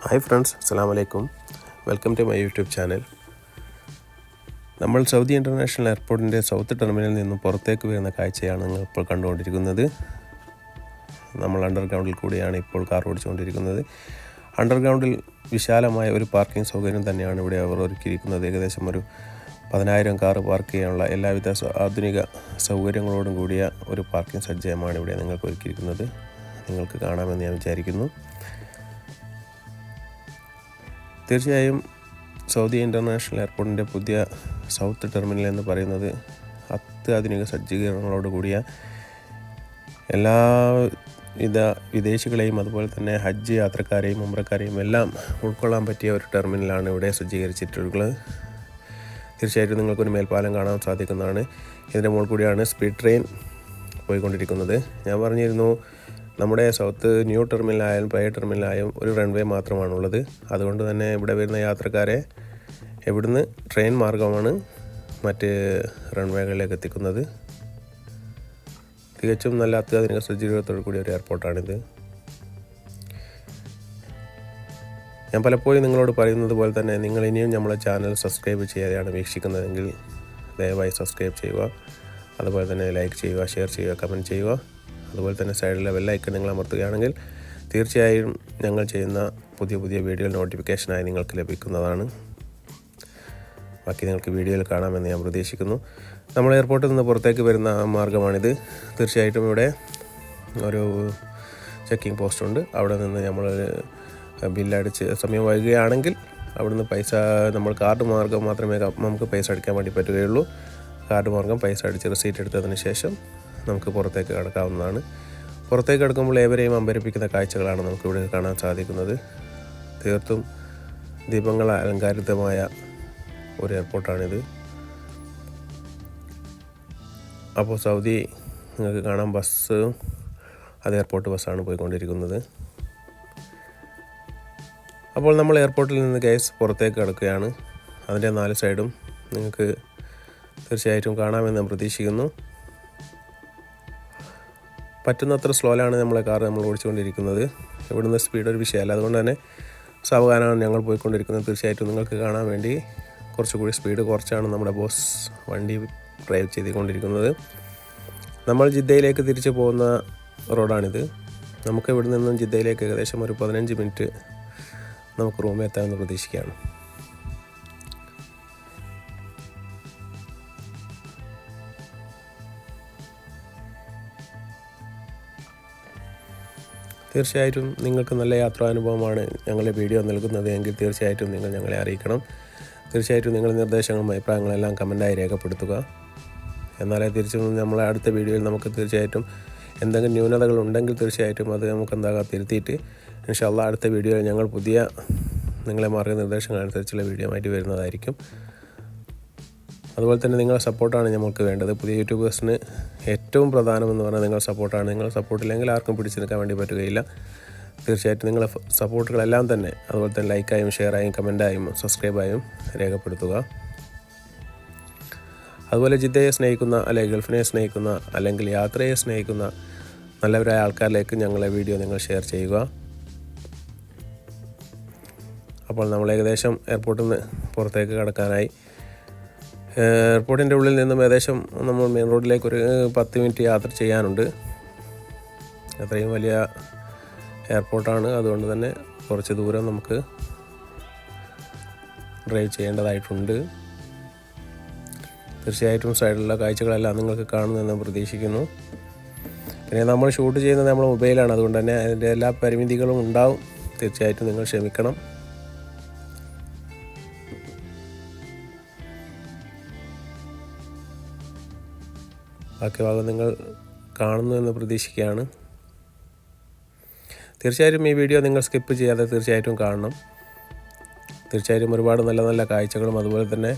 Hi friends, അസ്സലാമു അലൈക്കും. Welcome to my YouTube channel. നമ്മൾ സൗദി ഇൻ്റർനാഷണൽ എയർപോർട്ടിൻ്റെ സൗത്ത് ടെർമിനലിൽ നിന്നും പുറത്തേക്ക് വരുന്ന കാഴ്ചയാണ് നിങ്ങൾ ഇപ്പോൾ കണ്ടുകൊണ്ടിരിക്കുന്നത്. നമ്മൾ അണ്ടർഗ്രൗണ്ടിൽ കൂടിയാണ് ഇപ്പോൾ കാർ ഓടിച്ചുകൊണ്ടിരിക്കുന്നത്. അണ്ടർഗ്രൗണ്ടിൽ വിശാലമായ ഒരു പാർക്കിംഗ് സൗകര്യം തന്നെയാണ് ഇവിടെ അവർ ഒരുക്കിയിരിക്കുന്നത്. ഏകദേശം ഒരു 10,000 കാർ പാർക്ക് ചെയ്യാനുള്ള എല്ലാവിധ ആധുനിക സൗകര്യങ്ങളോടും കൂടിയ ഒരു പാർക്കിംഗ് സജ്ജയമാണ് ഇവിടെ നിങ്ങൾക്ക് ഒരുക്കിയിരിക്കുന്നത്. നിങ്ങൾക്ക് കാണാമെന്ന് ഞാൻ വിചാരിക്കുന്നു. തീർച്ചയായും സൗദി ഇൻ്റർനാഷണൽ എയർപോർട്ടിൻ്റെ പുതിയ സൗത്ത് ടെർമിനൽ എന്ന് പറയുന്നത് അത്യാധുനിക സജ്ജീകരണങ്ങളോട് കൂടിയ എല്ലാവിധ വിദേശികളെയും അതുപോലെ തന്നെ ഹജ്ജ് യാത്രക്കാരെയും ഉംറക്കാരെയും എല്ലാം ഉൾക്കൊള്ളാൻ പറ്റിയ ഒരു ടെർമിനലാണ് ഇവിടെ സജ്ജീകരിച്ചിട്ടുള്ളത്. തീർച്ചയായിട്ടും നിങ്ങൾക്കൊരു മേൽപ്പാലം കാണാൻ സാധിക്കുന്നതാണ്. ഇതിൻ്റെ മുകളിൽ കൂടിയാണ് സ്പീഡ് ട്രെയിൻ പോയിക്കൊണ്ടിരിക്കുന്നത്. ഞാൻ പറഞ്ഞിരുന്നു, നമ്മുടെ സൗത്ത് ന്യൂ ടെർമിനലായാലും പഴയ ടെർമിനലായാലും ഒരു റൺവേ മാത്രമാണുള്ളത്. അതുകൊണ്ട് തന്നെ ഇവിടെ വരുന്ന യാത്രക്കാരെ ഇവിടുന്ന് ട്രെയിൻ മാർഗമാണ് മറ്റ് റൺവേകളിലേക്ക് എത്തിക്കുന്നത്. തികച്ചും നല്ല അത്യാധുനിക സജ്ജീകരണത്തോടു കൂടിയ ഒരു എയർപോർട്ടാണിത്. ഞാൻ പലപ്പോഴും നിങ്ങളോട് പറയുന്നത് പോലെ തന്നെ നിങ്ങൾ ഇനിയും നമ്മളെ ചാനൽ സബ്സ്ക്രൈബ് ചെയ്യാതെയാണ് വീക്ഷിക്കുന്നതെങ്കിൽ ദയവായി സബ്സ്ക്രൈബ് ചെയ്യുക. അതുപോലെ തന്നെ ലൈക്ക് ചെയ്യുക, ഷെയർ ചെയ്യുക, കമൻറ്റ് ചെയ്യുക. അതുപോലെ തന്നെ സൈഡിലെ ബെല്ലൈക്കൺ നിങ്ങൾ അമർത്തുകയാണെങ്കിൽ തീർച്ചയായും ഞങ്ങൾ ചെയ്യുന്ന പുതിയ വീഡിയോ നോട്ടിഫിക്കേഷനായി നിങ്ങൾക്ക് ലഭിക്കുന്നതാണ്. ബാക്കി നിങ്ങൾക്ക് വീഡിയോയിൽ കാണാമെന്ന് ഞാൻ പ്രതീക്ഷിക്കുന്നു. നമ്മൾ എയർപോർട്ടിൽ നിന്ന് പുറത്തേക്ക് വരുന്ന മാർഗ്ഗമാണിത്. തീർച്ചയായിട്ടും ഇവിടെ ഒരു ചെക്കിംഗ് പോസ്റ്റുണ്ട്. അവിടെ നിന്ന് നമ്മൾ ബില്ലടിച്ച് സമയം വൈകുകയാണെങ്കിൽ അവിടുന്ന് പൈസ നമ്മൾ കാർഡ് മാർഗ്ഗം മാത്രമേ നമുക്ക് പൈസ അടിക്കാൻ വേണ്ടി പറ്റുകയുള്ളൂ. കാർഡ് മാർഗ്ഗം പൈസ അടിച്ച് റെസീറ്റ് എടുത്തതിന് ശേഷം നമുക്ക് പുറത്തേക്ക് കടക്കാവുന്നതാണ്. പുറത്തേക്ക് കടക്കുമ്പോൾ ഏവരെയും അമ്പരപ്പിക്കുന്ന കാഴ്ചകളാണ് നമുക്കിവിടെ കാണാൻ സാധിക്കുന്നത്. തീർത്തും ദീപങ്ങൾ അലങ്കാരിതമായ ഒരു എയർപോർട്ടാണിത്. അപ്പോൾ സൗദി നിങ്ങൾക്ക് കാണാം, ബസ് അത് എയർപോർട്ട് ബസ്സാണ് പോയിക്കൊണ്ടിരിക്കുന്നത്. അപ്പോൾ നമ്മൾ എയർപോർട്ടിൽ നിന്ന് പുറത്തേക്ക് കടക്കുകയാണ്. അതിൻ്റെ 4 സൈഡും നിങ്ങൾക്ക് തീർച്ചയായിട്ടും കാണാമെന്ന് ഞാൻ പ്രതീക്ഷിക്കുന്നു. പറ്റുന്നത്ര സ്ലോയിലാണ് നമ്മളെ കാർ ഓടിച്ചുകൊണ്ടിരിക്കുന്നത്. ഇവിടുന്ന് സ്പീഡ് ഒരു വിഷയമല്ല. അതുകൊണ്ട് തന്നെ സാവധാനമാണ് ഞങ്ങൾ പോയിക്കൊണ്ടിരിക്കുന്നത്. തീർച്ചയായിട്ടും നിങ്ങൾക്ക് കാണാൻ വേണ്ടി കുറച്ചുകൂടി സ്പീഡ് കുറച്ചാണ് നമ്മുടെ ബോസ് വണ്ടി ഡ്രൈവ് ചെയ്തുകൊണ്ടിരിക്കുന്നത്. നമ്മൾ ജിദ്ദയിലേക്ക് തിരിച്ചു പോകുന്ന റോഡാണിത്. നമുക്ക് ഇവിടെ നിന്നും ജിദ്ദയിലേക്ക് ഏകദേശം ഒരു 15 മിനിറ്റ് നമുക്ക് റൂമിൽ എത്താമെന്ന് പ്രതീക്ഷിക്കുകയാണ്. തീർച്ചയായിട്ടും നിങ്ങൾക്ക് നല്ല യാത്രാനുഭവമാണ് ഞങ്ങളെ വീഡിയോ നൽകുന്നത് എങ്കിൽ തീർച്ചയായിട്ടും നിങ്ങൾ ഞങ്ങളെ അറിയിക്കണം. തീർച്ചയായിട്ടും നിങ്ങളുടെ നിർദ്ദേശങ്ങളും അഭിപ്രായങ്ങളെല്ലാം കമൻറ്റായി രേഖപ്പെടുത്തുക. എന്നാലേ തിരിച്ചും നമ്മളെ അടുത്ത വീഡിയോയിൽ നമുക്ക് തീർച്ചയായിട്ടും എന്തെങ്കിലും ന്യൂനതകൾ ഉണ്ടെങ്കിൽ തീർച്ചയായിട്ടും അത് നമുക്ക് തിരുത്തിയിട്ട് ഇൻഷാ അല്ലാഹ് അടുത്ത വീഡിയോയിൽ ഞങ്ങൾ പുതിയ നിങ്ങളെ മാർഗ്ഗനിർദ്ദേശങ്ങൾ അനുസരിച്ചുള്ള വീഡിയോ ആയിട്ട് വരുന്നതായിരിക്കും. അതുപോലെ തന്നെ നിങ്ങളുടെ സപ്പോർട്ടാണ് നമുക്ക് വേണ്ടത്. പുതിയ യൂട്യൂബേഴ്സിന് ഏറ്റവും പ്രധാനമെന്ന് പറഞ്ഞാൽ നിങ്ങളുടെ സപ്പോർട്ടാണ്. നിങ്ങളുടെ സപ്പോർട്ടില്ലെങ്കിൽ ആർക്കും പിടിച്ചു നിൽക്കാൻ വേണ്ടി പറ്റുകയില്ല. തീർച്ചയായിട്ടും നിങ്ങളുടെ സപ്പോർട്ടുകളെല്ലാം തന്നെ അതുപോലെ തന്നെ ലൈക്കായും ഷെയറായും കമൻറ്റായും സബ്സ്ക്രൈബായും രേഖപ്പെടുത്തുക. അതുപോലെ ജിദ്ദയെ സ്നേഹിക്കുന്ന അല്ലെങ്കിൽ ഗൾഫിനെ സ്നേഹിക്കുന്ന അല്ലെങ്കിൽ യാത്രയെ സ്നേഹിക്കുന്ന നല്ലവരായ ആൾക്കാരിലേക്ക് ഞങ്ങളെ വീഡിയോ നിങ്ങൾ ഷെയർ ചെയ്യുക. അപ്പോൾ നമ്മൾ ഏകദേശം എയർപോർട്ടിൽ നിന്ന് പുറത്തേക്ക് കടക്കാനായി. എയർപോർട്ടിൻ്റെ ഉള്ളിൽ നിന്നും ഏകദേശം നമ്മൾ മെയിൻ റോഡിലേക്ക് ഒരു 10 മിനിറ്റ് യാത്ര ചെയ്യാനുണ്ട്. അത്രയും വലിയ എയർപോർട്ടാണ്. അതുകൊണ്ട് തന്നെ കുറച്ച് ദൂരം നമുക്ക് ഡ്രൈവ് ചെയ്യേണ്ടതായിട്ടുണ്ട്. തീർച്ചയായിട്ടും സൈഡിലുള്ള കാഴ്ചകളെല്ലാം നിങ്ങൾക്ക് കാണുമെന്ന് പ്രതീക്ഷിക്കുന്നു. പിന്നെ നമ്മൾ ഷൂട്ട് ചെയ്യുന്നത് നമ്മുടെ മൊബൈലാണ്. അതുകൊണ്ട് തന്നെ അതിൻ്റെ എല്ലാ പരിമിതികളും ഉണ്ടാവും. തീർച്ചയായിട്ടും നിങ്ങൾ ക്ഷമിക്കണം. ബാക്കി ഭാഗം നിങ്ങൾ കാണുന്നു എന്ന് പ്രതീക്ഷിക്കുകയാണ്. തീർച്ചയായിട്ടും ഈ വീഡിയോ നിങ്ങൾ സ്കിപ്പ് ചെയ്യാതെ തീർച്ചയായിട്ടും കാണണം. തീർച്ചയായിട്ടും ഒരുപാട് നല്ല കാഴ്ചകളും അതുപോലെ തന്നെ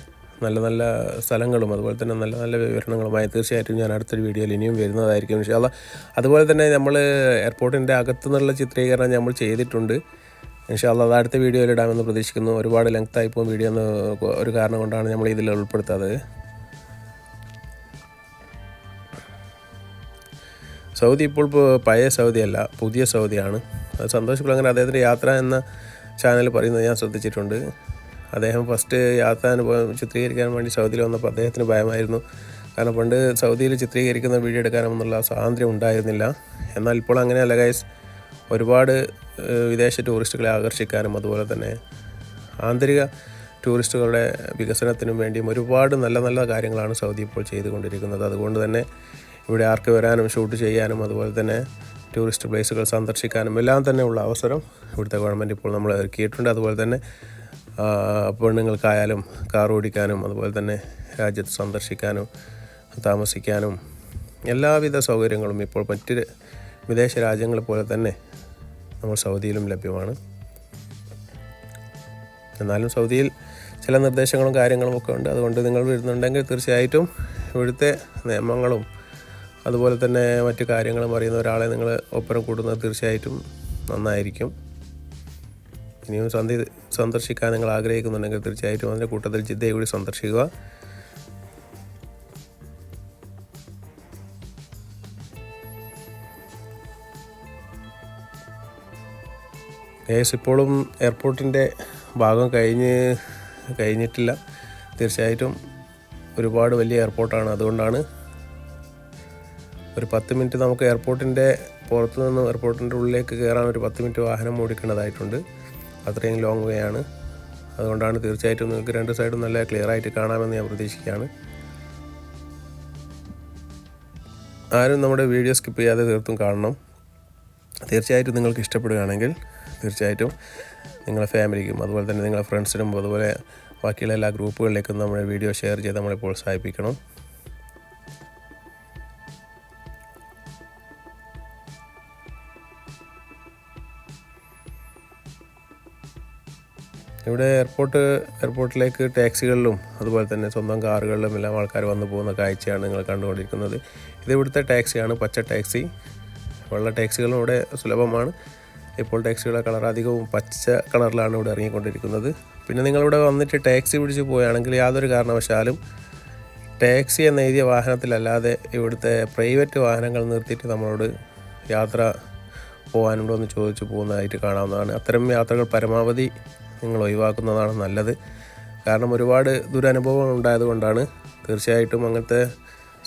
നല്ല സ്ഥലങ്ങളും അതുപോലെ തന്നെ നല്ല വിവരണങ്ങളുമായി തീർച്ചയായിട്ടും ഞാൻ അടുത്തൊരു വീഡിയോയിൽ ഇനിയും വരുന്നതായിരിക്കും ഇൻഷാ അല്ലാഹ്. അതുപോലെ തന്നെ നമ്മൾ എയർപോർട്ടിൻ്റെ അകത്തു നിന്നുള്ള ചിത്രീകരണം നമ്മൾ ചെയ്തിട്ടുണ്ട്. ഇൻഷാ അല്ലാഹ് അത് അടുത്ത വീഡിയോയിൽ ഇടാമെന്ന് പ്രതീക്ഷിക്കുന്നു. ഒരുപാട് ലെങ്തായി പോകും വീഡിയോ എന്ന് ഒരു കാരണം കൊണ്ടാണ് നമ്മൾ ഇതിൽ ഉൾപ്പെടുത്താത്തത്. സൗദി ഇപ്പോൾ പഴയ സൗദി അല്ല, പുതിയ സൗദിയാണ്. അത് സന്തോഷ് കുളങ്ങര അദ്ദേഹത്തിൻ്റെ യാത്ര എന്ന ചാനൽ പറയുന്നത് ഞാൻ ശ്രദ്ധിച്ചിട്ടുണ്ട്. അദ്ദേഹം ഫസ്റ്റ് യാത്രാനുഭവം ചിത്രീകരിക്കാൻ വേണ്ടി സൗദിയിൽ വന്നപ്പോൾ അദ്ദേഹത്തിന് ഭയമായിരുന്നു. കാരണം പണ്ട് സൗദിയിൽ ചിത്രീകരിക്കുന്ന വീഡിയോ എടുക്കാനെന്നുള്ള സ്വാതന്ത്ര്യം ഉണ്ടായിരുന്നില്ല. എന്നാൽ ഇപ്പോൾ അങ്ങനെയല്ല ഗൈസ്. ഒരുപാട് വിദേശ ടൂറിസ്റ്റുകളെ ആകർഷിക്കാനും അതുപോലെ തന്നെ ആന്തരിക ടൂറിസ്റ്റുകളുടെ വികസനത്തിനും വേണ്ടിയും ഒരുപാട് നല്ല നല്ല കാര്യങ്ങളാണ് സൗദി ഇപ്പോൾ ചെയ്തുകൊണ്ടിരിക്കുന്നത്. അതുകൊണ്ട് തന്നെ ഇവിടെ ആർക്ക് വരാനും ഷൂട്ട് ചെയ്യാനും അതുപോലെ തന്നെ ടൂറിസ്റ്റ് പ്ലേസുകൾ സന്ദർശിക്കാനും എല്ലാം തന്നെ ഉള്ള അവസരം ഇവിടുത്തെ ഗവൺമെൻറ് ഇപ്പോൾ നമ്മൾ ഒരുക്കിയിട്ടുണ്ട്. അതുപോലെ തന്നെ പെണ്ണുങ്ങൾക്കായാലും കാർ ഓടിക്കാനും അതുപോലെ തന്നെ രാജ്യത്ത് സന്ദർശിക്കാനും താമസിക്കാനും എല്ലാവിധ സൗകര്യങ്ങളും ഇപ്പോൾ മറ്റ് വിദേശ രാജ്യങ്ങളെ പോലെ തന്നെ നമ്മൾ സൗദിയിലും ലഭ്യമാണ്. എന്നാലും സൗദിയിൽ ചില നിർദ്ദേശങ്ങളും കാര്യങ്ങളും ഒക്കെ ഉണ്ട്. അതുകൊണ്ട് നിങ്ങൾ വരുന്നുണ്ടെങ്കിൽ തീർച്ചയായിട്ടും ഇവിടുത്തെ നിയമങ്ങളും അതുപോലെ തന്നെ മറ്റു കാര്യങ്ങളും അറിയുന്ന ഒരാളെ നിങ്ങൾ ഒപ്പരം കൂടുന്നത് തീർച്ചയായിട്ടും നന്നായിരിക്കും. ഇനിയും സന്ദർശിക്കാൻ നിങ്ങൾ ആഗ്രഹിക്കുന്നുണ്ടെങ്കിൽ തീർച്ചയായിട്ടും അതിൻ്റെ കൂട്ടത്തിൽ ജിദ്ദയെ കൂടി സന്ദർശിക്കുക. ഇപ്പോഴും എയർപോർട്ടിൻ്റെ ഭാഗം കഴിഞ്ഞിട്ടില്ല. തീർച്ചയായിട്ടും ഒരുപാട് വലിയ എയർപോർട്ടാണ്. അതുകൊണ്ടാണ് ഒരു 10 മിനിറ്റ് നമുക്ക് എയർപോർട്ടിൻ്റെ പുറത്തു നിന്ന് എയർപോർട്ടിൻ്റെ ഉള്ളിലേക്ക് കയറാൻ ഒരു 10 മിനിറ്റ് വാഹനം ഓടിക്കേണ്ടതായിട്ടുണ്ട്. അത്രയും ലോങ് വേ ആണ്. അതുകൊണ്ടാണ് തീർച്ചയായിട്ടും നിങ്ങൾക്ക് രണ്ട് സൈഡും നല്ല ക്ലിയർ ആയിട്ട് കാണാമെന്ന് ഞാൻ പ്രതീക്ഷിക്കുകയാണ്. ആരും നമ്മുടെ വീഡിയോ സ്കിപ്പ് ചെയ്യാതെ തീർത്തും കാണണം. തീർച്ചയായിട്ടും നിങ്ങൾക്ക് ഇഷ്ടപ്പെടുകയാണെങ്കിൽ തീർച്ചയായിട്ടും നിങ്ങളുടെ ഫാമിലിക്കും അതുപോലെ തന്നെ നിങ്ങളുടെ ഫ്രണ്ട്സിനും അതുപോലെ ബാക്കിയുള്ള എല്ലാ ഗ്രൂപ്പുകളിലേക്കും നമ്മുടെ വീഡിയോ ഷെയർ ചെയ്ത് നമ്മളെ പ്രോത്സാഹിപ്പിക്കണം. ഇവിടെ എയർപോർട്ടിലേക്ക് ടാക്സികളിലും അതുപോലെ തന്നെ സ്വന്തം കാറുകളിലും എല്ലാം ആൾക്കാർ വന്നു പോകുന്ന കാഴ്ചയാണ് നിങ്ങൾ കണ്ടുകൊണ്ടിരിക്കുന്നത്. ഇത് ഇവിടുത്തെ ടാക്സിയാണ്, പച്ച ടാക്സി. വെള്ള ടാക്സികളും ഇവിടെ സുലഭമാണ്. ഇപ്പോൾ ടാക്സികളുടെ കളർ അധികവും പച്ച കളറിലാണ് ഇവിടെ ഇറങ്ങിക്കൊണ്ടിരിക്കുന്നത്. പിന്നെ നിങ്ങളിവിടെ വന്നിട്ട് ടാക്സി പിടിച്ച് പോവുകയാണെങ്കിൽ യാതൊരു കാരണവശാലും ടാക്സി എന്ന് എഴുതിയ വാഹനത്തിലല്ലാതെ ഇവിടുത്തെ പ്രൈവറ്റ് വാഹനങ്ങൾ നിർത്തിയിട്ട് നമ്മളോട് യാത്ര പോകാനുണ്ടോ എന്ന് ചോദിച്ചു പോകുന്നതായിട്ട് കാണാവുന്നതാണ്. അത്തരം യാത്രകൾ പരമാവധി നിങ്ങൾ ഒഴിവാക്കുന്നതാണ് നല്ലത്. കാരണം ഒരുപാട് ദുരനുഭവങ്ങൾ ഉണ്ടായതുകൊണ്ടാണ്. തീർച്ചയായിട്ടും അങ്ങനത്തെ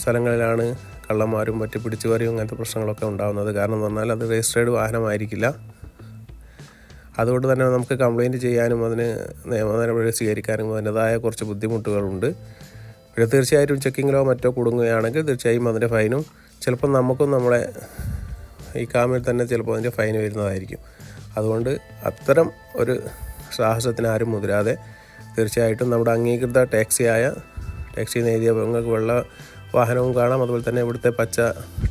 സ്ഥലങ്ങളിലാണ് കള്ളന്മാരും മറ്റ് പിടിച്ചുപറിയും അങ്ങനത്തെ പ്രശ്നങ്ങളൊക്കെ ഉണ്ടാകുന്നത്. കാരണം എന്ന് പറഞ്ഞാൽ അത് രജിസ്റ്റേർഡ് വാഹനമായിരിക്കില്ല. അതുകൊണ്ട് തന്നെ നമുക്ക് കംപ്ലയിൻറ്റ് ചെയ്യാനും അതിന് നിയമ നടപടി സ്വീകരിക്കാനും അതിൻ്റെതായ കുറച്ച് ബുദ്ധിമുട്ടുകളുണ്ട്. പിന്നെ തീർച്ചയായിട്ടും ചെക്കിങ്ങിലോ മറ്റോ കുടുങ്ങുകയാണെങ്കിൽ തീർച്ചയായും അതിൻ്റെ ഫൈനും ചിലപ്പോൾ നമുക്കും നമ്മളെ ഈ കാമിൽ തന്നെ ചിലപ്പോൾ അതിൻ്റെ ഫൈൻ വരുന്നതായിരിക്കും. അതുകൊണ്ട് അത്തരം ഒരു സാഹസത്തിന് ആരും മുതിരാതെ തീർച്ചയായിട്ടും നമ്മുടെ അംഗീകൃത ടാക്സി എഴുതിയ നിങ്ങൾക്ക് വെള്ള വാഹനവും കാണാം, അതുപോലെ തന്നെ ഇവിടുത്തെ പച്ച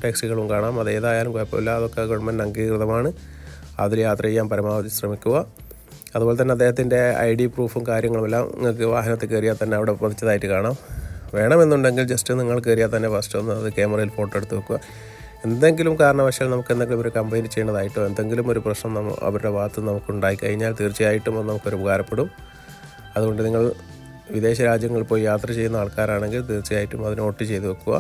ടാക്സികളും കാണാം. അതേതായാലും കുഴപ്പമില്ല, അതൊക്കെ ഗവൺമെൻറ് അംഗീകൃതമാണ്. അതിൽ യാത്ര ചെയ്യാൻ പരമാവധി ശ്രമിക്കുക. അതുപോലെ തന്നെ അദ്ദേഹത്തിൻ്റെ ID പ്രൂഫും കാര്യങ്ങളുമെല്ലാം നിങ്ങൾക്ക് വാഹനത്തിൽ കയറിയാൽ തന്നെ അവിടെ പതിച്ചതായിട്ട് കാണാം. വേണമെന്നുണ്ടെങ്കിൽ ജസ്റ്റ് നിങ്ങൾ കയറിയാൽ തന്നെ ഫസ്റ്റ് ഒന്ന് അത് ക്യാമറയിൽ ഫോട്ടോ എടുത്ത് വെക്കുക. എന്തെങ്കിലും കാരണവശാൽ നമുക്ക് എന്തെങ്കിലും ഒരു കംപ്ലയിൻറ്റ് ചെയ്യേണ്ടതായിട്ടോ എന്തെങ്കിലും ഒരു പ്രശ്നം അവരുടെ ഭാഗത്ത് നമുക്ക് ഉണ്ടായിക്കഴിഞ്ഞാൽ തീർച്ചയായിട്ടും അത് നമുക്കൊരു ഉപകാരപ്പെടും. അതുകൊണ്ട് നിങ്ങൾ വിദേശ രാജ്യങ്ങളിൽ പോയി യാത്ര ചെയ്യുന്ന ആൾക്കാരാണെങ്കിൽ തീർച്ചയായിട്ടും അത് നോട്ട് ചെയ്ത് വെക്കുക.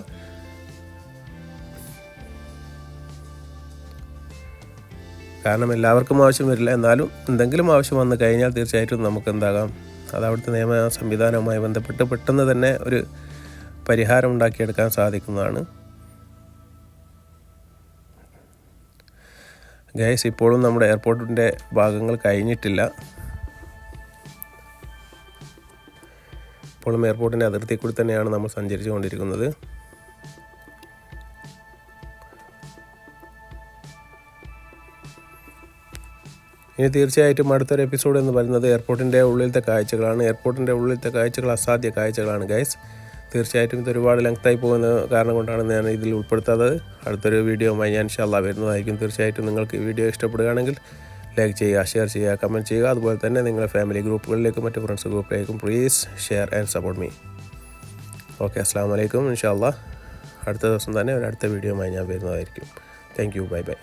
കാരണം എല്ലാവർക്കും ആവശ്യം വരില്ല, എന്നാലും എന്തെങ്കിലും ആവശ്യം വന്നു കഴിഞ്ഞാൽ തീർച്ചയായിട്ടും നമുക്ക് എന്താകാം, അത് അവിടുത്തെ നിയമ സംവിധാനവുമായി ബന്ധപ്പെട്ട് പെട്ടെന്ന് തന്നെ ഒരു പരിഹാരം ഉണ്ടാക്കിയെടുക്കാൻ സാധിക്കുന്നതാണ്. ഗൈസ്, ഇപ്പോഴും നമ്മുടെ എയർപോർട്ടിൻ്റെ ഭാഗങ്ങൾ കഴിഞ്ഞിട്ടില്ല. ഇപ്പോഴും എയർപോർട്ടിൻ്റെ അതിർത്തി കൂടി തന്നെയാണ് നമ്മൾ സഞ്ചരിച്ചു കൊണ്ടിരിക്കുന്നത്. ഇനി തീർച്ചയായിട്ടും അടുത്തൊരു എപ്പിസോഡ് എന്ന് പറയുന്നത് എയർപോർട്ടിൻ്റെ ഉള്ളിലത്തെ കാഴ്ചകളാണ്. എയർപോർട്ടിൻ്റെ ഉള്ളിലത്തെ കാഴ്ചകൾ അസാധ്യ കാഴ്ചകളാണ് ഗൈസ്. തീർച്ചയായിട്ടും ഇത് ഒരുപാട് ലെങ്തായി പോകുന്ന കാരണം കൊണ്ടാണ് ഞാൻ ഇതിൽ ഉൾപ്പെടുത്താത്തത്. അടുത്തൊരു വീഡിയോയുമായി ഞാൻ ഇൻഷാ അല്ലാഹ് വരുന്നതായിരിക്കും. തീർച്ചയായിട്ടും നിങ്ങൾക്ക് ഈ വീഡിയോ ഇഷ്ടപ്പെടുകയാണെങ്കിൽ ലൈക്ക് ചെയ്യുക, ഷെയർ ചെയ്യുക, കമൻറ്റ് ചെയ്യുക. അതുപോലെ തന്നെ നിങ്ങളുടെ ഫാമിലി ഗ്രൂപ്പുകളിലേക്കും മറ്റ് ഫ്രണ്ട്സ് ഗ്രൂപ്പിലേക്കും please share and support me. Okay, അസ്സലാമു അലൈക്കും. ഇൻഷാ അല്ലാഹ് അടുത്ത ദിവസം തന്നെ ഒരു അടുത്ത വീഡിയോയുമായി ഞാൻ വരുന്നതായിരിക്കും. Thank you, bye bye.